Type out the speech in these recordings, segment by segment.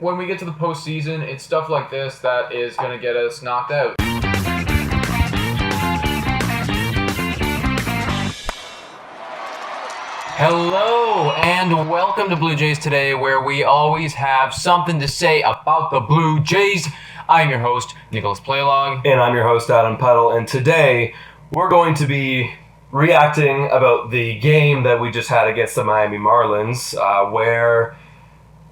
when we get to the postseason, it's stuff like this that is going to get us knocked out. Hello and welcome to Blue Jays Today, where we always have something to say about the Blue Jays. I'm your host, Nicholas Playlog. And I'm your host, Adam Peddle. And today we're going to be reacting about the game that we just had against the Miami Marlins, where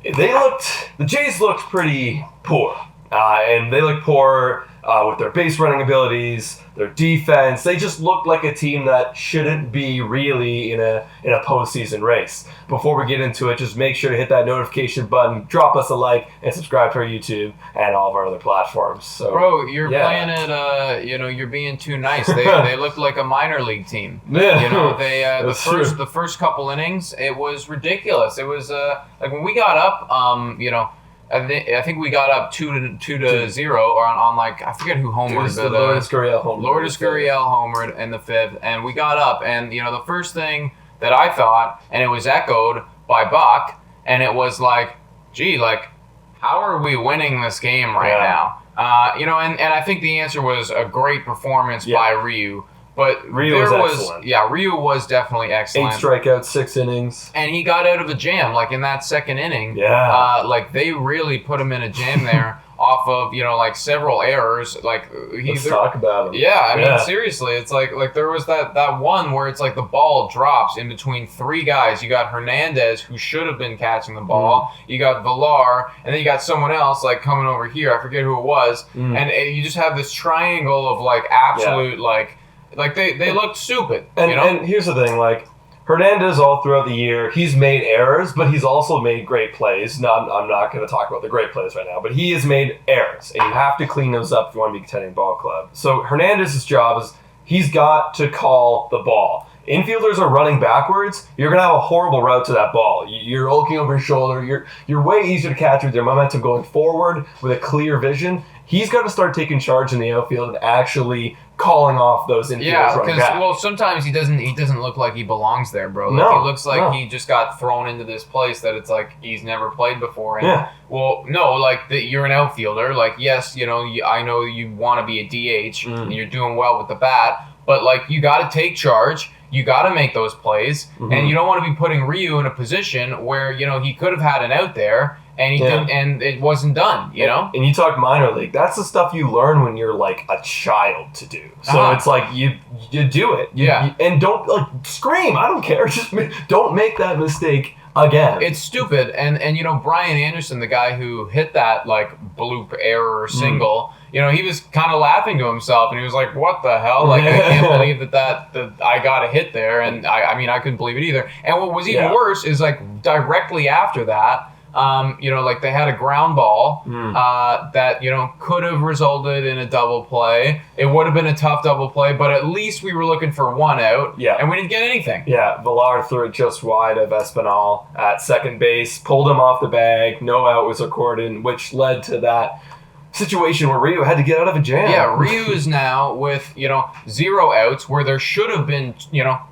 the Jays looked pretty poor. And they looked poor with their base running abilities, their defense. They just looked like a team that shouldn't be really in a postseason race. Before we get into it, just make sure to hit that notification button, drop us a like, and subscribe to our YouTube and all of our other platforms. So, bro, you're playing it. You're being too nice. They looked like a minor league team. Yeah. You know, the first couple innings, it was ridiculous. It was like when we got up. I think we got up 2-0 or on like, I forget who homered. It was the Lourdes Gurriel homer. Lourdes Gurriel homered in the fifth, and we got up, and the first thing that I thought, and it was echoed by Buck, and it was like, gee, like, how are we winning this game right now? And I think the answer was a great performance by Ryu. But Ryu was excellent. Yeah, Ryu was definitely excellent. 8 strikeouts, 6 innings. And he got out of a jam, like in that second inning. Yeah. Like they really put him in a jam there off of, like several errors. Like Let's talk about him. Yeah, I mean, seriously, it's like there was that one where it's like the ball drops in between 3 guys. You got Hernandez, who should have been catching the ball. You got Villar, and then you got someone else like coming over here. I forget who it was. And you just have this triangle of like absolute like they looked stupid. And here's the thing, like Hernandez all throughout the year, he's made errors, but he's also made great plays. No, I'm not going to talk about the great plays right now, but he has made errors, and you have to clean those up if you want to be contending ball club. So Hernandez's job is he's got to call the ball. Infielders are running backwards. You're going to have a horrible route to that ball. You're looking over your shoulder. You're way easier to catch with your momentum going forward with a clear vision. He's got to start taking charge in the outfield and actually calling off those infielders running back. Well, sometimes he doesn't look like he belongs there, bro. Like, he looks like he just got thrown into this place that it's like he's never played before. And, well, no, like you're an outfielder. Like, yes, I know you want to be a DH and you're doing well with the bat, but like you got to take charge. You got to make those plays, and you don't want to be putting Ryu in a position where he could have had an out there, and he didn't, and it wasn't done. And you talk minor league. That's the stuff you learn when you're like a child to do. So it's like you do it. And don't like scream. I don't care. Just don't make that mistake again. It's stupid. And Brian Anderson, the guy who hit that like bloop error single. He was kind of laughing to himself, and he was like, what the hell? Like, I can't believe that I got a hit there, and I couldn't believe it either. And what was even worse is, like, directly after that, like, they had a ground ball that, could have resulted in a double play. It would have been a tough double play, but at least we were looking for 1 out, and we didn't get anything. Yeah, Villar threw it just wide of Espinal at second base, pulled him off the bag, no out was recorded, which led to that situation where Ryu had to get out of a jam. Yeah, Ryu is now with, 0 outs where there should have been,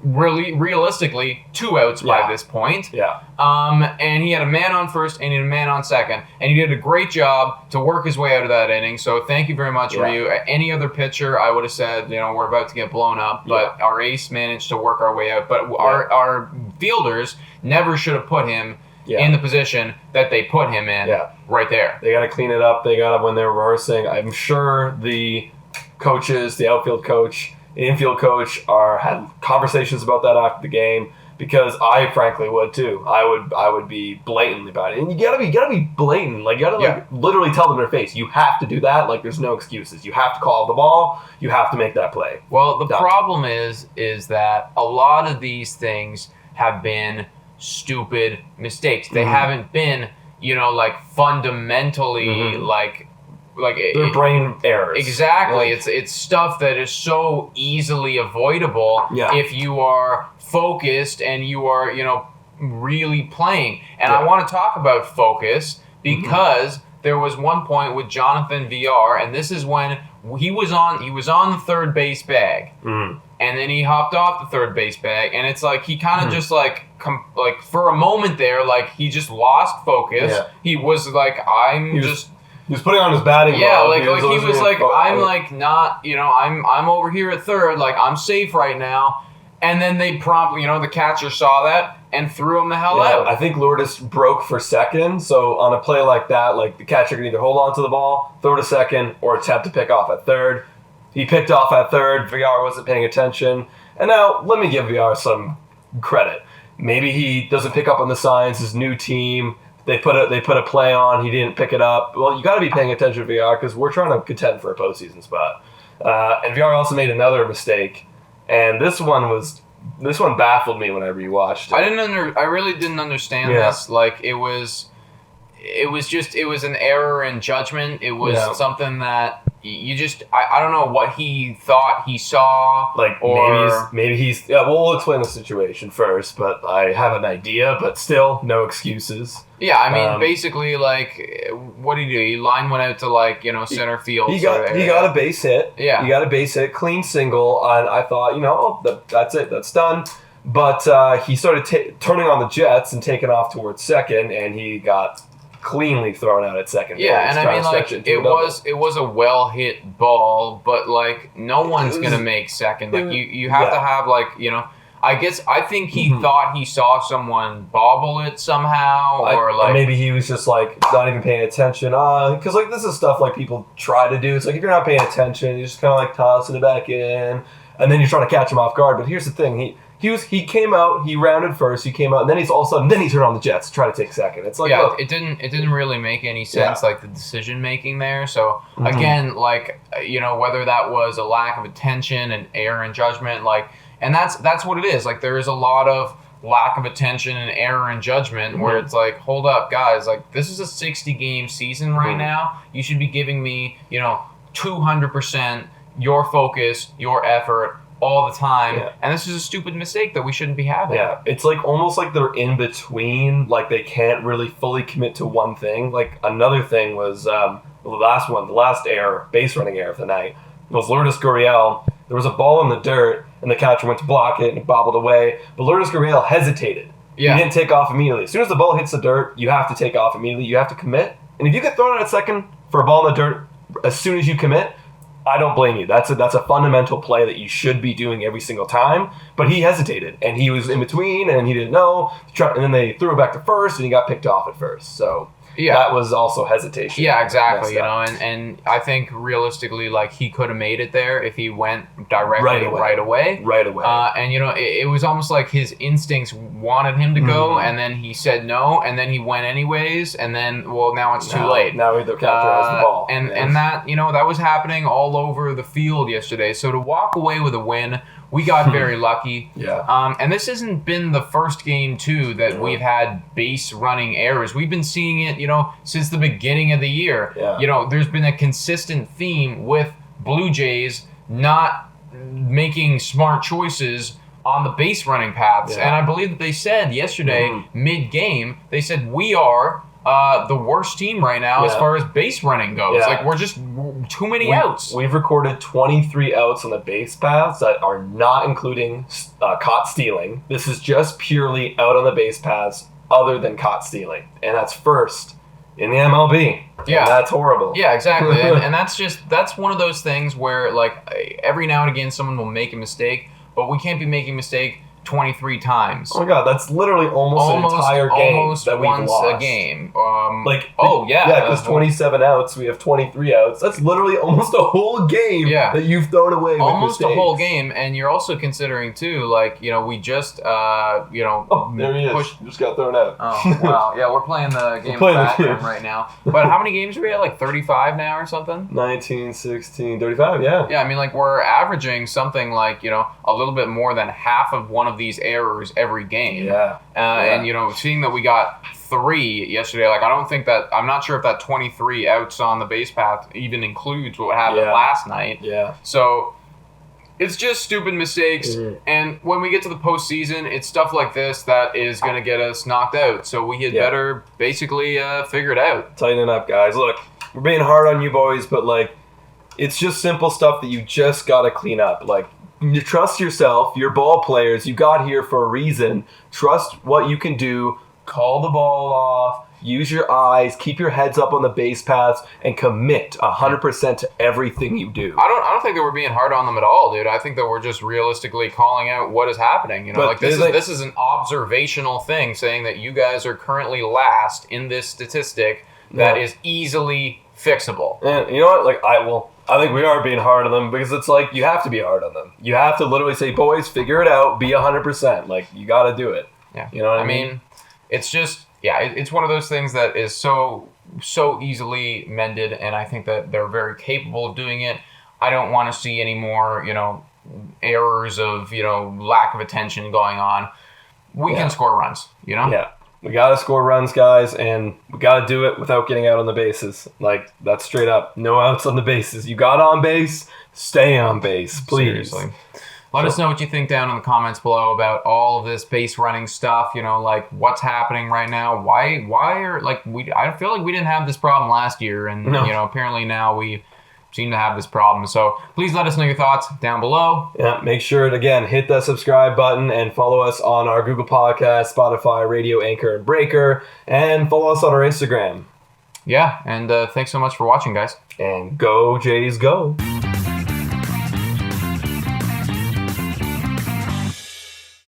really realistically 2 outs by this point. Yeah. And he had a man on first and he had a man on second. And he did a great job to work his way out of that inning. So thank you very much, Ryu. Any other pitcher, I would have said, we're about to get blown up. But our ace managed to work our way out. But our fielders never should have put him in the position that they put him in right there. They got to clean it up. They got to, when they're rehearsing, I'm sure the coaches, the outfield coach, the infield coach had conversations about that after the game, because I frankly would too. I would be blatantly about it. And you gotta be blatant. Like, you gotta literally tell them in their face, you have to do that. Like, there's no excuses. You have to call the ball. You have to make that play. Well, the problem is that a lot of these things have been stupid mistakes. They haven't been, like fundamentally like their brain errors. Exactly. It's stuff that is so easily avoidable if you are focused and you are, really playing. And I want to talk about focus because there was one point with Jonathan VR, and this is when he was on the third base bag, and then he hopped off the third base bag, and it's like he kind of just like for a moment there, like he just lost focus. Yeah. He was like, He was putting on his batting glove. he was like, I'm like not, I'm over here at third, like I'm safe right now. And then they promptly, the catcher saw that and threw him the hell out. I think Lourdes broke for second, so on a play like that, like the catcher can either hold on to the ball, throw to second, or attempt to pick off at third. He picked off at third. VR wasn't paying attention. And now, let me give VR some credit. Maybe he doesn't pick up on the signs. His new team, they put a play on. He didn't pick it up. Well, you got to be paying attention to VR because we're trying to contend for a postseason spot. And VR also made another mistake. And this one baffled me when I rewatched it. I really didn't understand this. Like it was an error in judgment. It was something that you just I don't know what he thought he saw. Like maybe he's we'll explain the situation first, but I have an idea. But still, no excuses. Yeah, I mean, basically, like, what did he do? He line went out to center field. He got a base hit. Yeah, he got a base hit, clean single, and I thought, that's it, that's done. But he started turning on the jets and taking off towards second, and he got cleanly thrown out at second. Yeah, and I mean, like, it was a well hit ball, but like, no one's gonna make second. Like, you have to have I think he thought he saw someone bobble it somehow, or maybe he was just like not even paying attention. Because like this is stuff like people try to do. It's like if you're not paying attention, you're just kind of like tossing it back in, and then you're trying to catch him off guard. But here's the thing: he came out, he rounded first, he came out, and then he's all of a sudden he turned on the jets to try to take second. It's like look, it didn't really make any sense, like the decision making there. So again, like whether that was a lack of attention and error in judgment, like. And that's what it is. Like there is a lot of lack of attention and error in judgment where it's like, hold up, guys. Like this is a 60-game season right now. You should be giving me, 200% your focus, your effort all the time. Yeah. And this is a stupid mistake that we shouldn't be having. Yeah, it's like almost like they're in between. Like they can't really fully commit to one thing. Like another thing was the last error, base running error of the night was Lourdes Gurriel. There was a ball in the dirt, and the catcher went to block it, and it bobbled away. But Lourdes Gurriel hesitated. Yeah. He didn't take off immediately. As soon as the ball hits the dirt, you have to take off immediately. You have to commit. And if you get thrown out at second for a ball in the dirt as soon as you commit, I don't blame you. That's a fundamental play that you should be doing every single time. But he hesitated, and he was in between, and he didn't know. And then they threw it back to first, and he got picked off at first. So... yeah, that was also hesitation. Yeah, exactly. And I think realistically, like he could have made it there if he went directly right away. And it was almost like his instincts wanted him to go, and then he said no, and then he went anyways, and then now it's too late. Now the catcher has the ball, and that that was happening all over the field yesterday. So to walk away with a win. We got very lucky. Yeah. And this hasn't been the first game, too, that we've had base running errors. We've been seeing it, since the beginning of the year. Yeah. There's been a consistent theme with Blue Jays not making smart choices on the base running paths. Yeah. And I believe that they said yesterday, mid-game, they said we are the worst team right now as far as base running goes. Yeah. Like, we're just too many outs. We've recorded 23 outs on the base paths that are not including caught stealing. This is just purely out on the base paths other than caught stealing. And that's first in the MLB. Yeah. And that's horrible. Yeah, exactly. and that's one of those things where, like, every now and again someone will make a mistake, but we can't be making a mistake 23 times. Oh my god, that's literally almost an entire game almost that we've once lost. A game. Because 27 outs, we have 23 outs. That's literally almost a whole game that you've thrown away with almost mistakes. A whole game, and you're also considering too, like, we just there he is. Just got thrown out. Oh wow, yeah, we're playing the game right now. But how many games are we at? Like 35 now or something? 19, 16, 35. Yeah. Yeah, I mean, like, we're averaging something like a little bit more than half of one of these errors every game. Yeah. And seeing that we got 3 yesterday, like, I'm not sure if that 23 outs on the base path even includes what happened last night. Yeah. So It's just stupid mistakes, Mhm. and when we get to the postseason, it's stuff like this that is going to get us knocked out. So we had better basically figure it out. Tighten it up, guys. Look, we're being hard on you boys, but like, it's just simple stuff that you just gotta clean up. Like, you trust yourself. You're ball players. You got here for a reason. Trust what you can do. Call the ball off. Use your eyes. Keep your heads up on the base paths, and commit 100% to everything you do. I don't think that we're being hard on them at all, dude. I think that we're just realistically calling out what is happening. You know, But like this is an observational thing, saying that you guys are currently last in this statistic that is easily fixable. And you know what? Like, I think we are being hard on them, because it's like, you have to be hard on them. You have to literally say, boys, figure it out. Be 100%. Like, you got to do it. Yeah. You know what I mean? It's just, it's one of those things that is so easily mended, and I think that they're very capable of doing it. I don't want to see any more, errors of, lack of attention going on. We can score runs, Yeah. We got to score runs, guys, and we got to do it without getting out on the bases. Like, that's straight up. No outs on the bases. You got on base, stay on base, please. Seriously. Let us know what you think down in the comments below about all of this base running stuff. like what's happening right now. Why are I feel like we didn't have this problem last year, and apparently now we seem to have this problem. So please let us know your thoughts down below. Yeah, make sure to, again, hit that subscribe button and follow us on our Google Podcast, Spotify, Radio, Anchor, and Breaker, and follow us on our Instagram. Yeah, and thanks so much for watching, guys. And go Jays, go.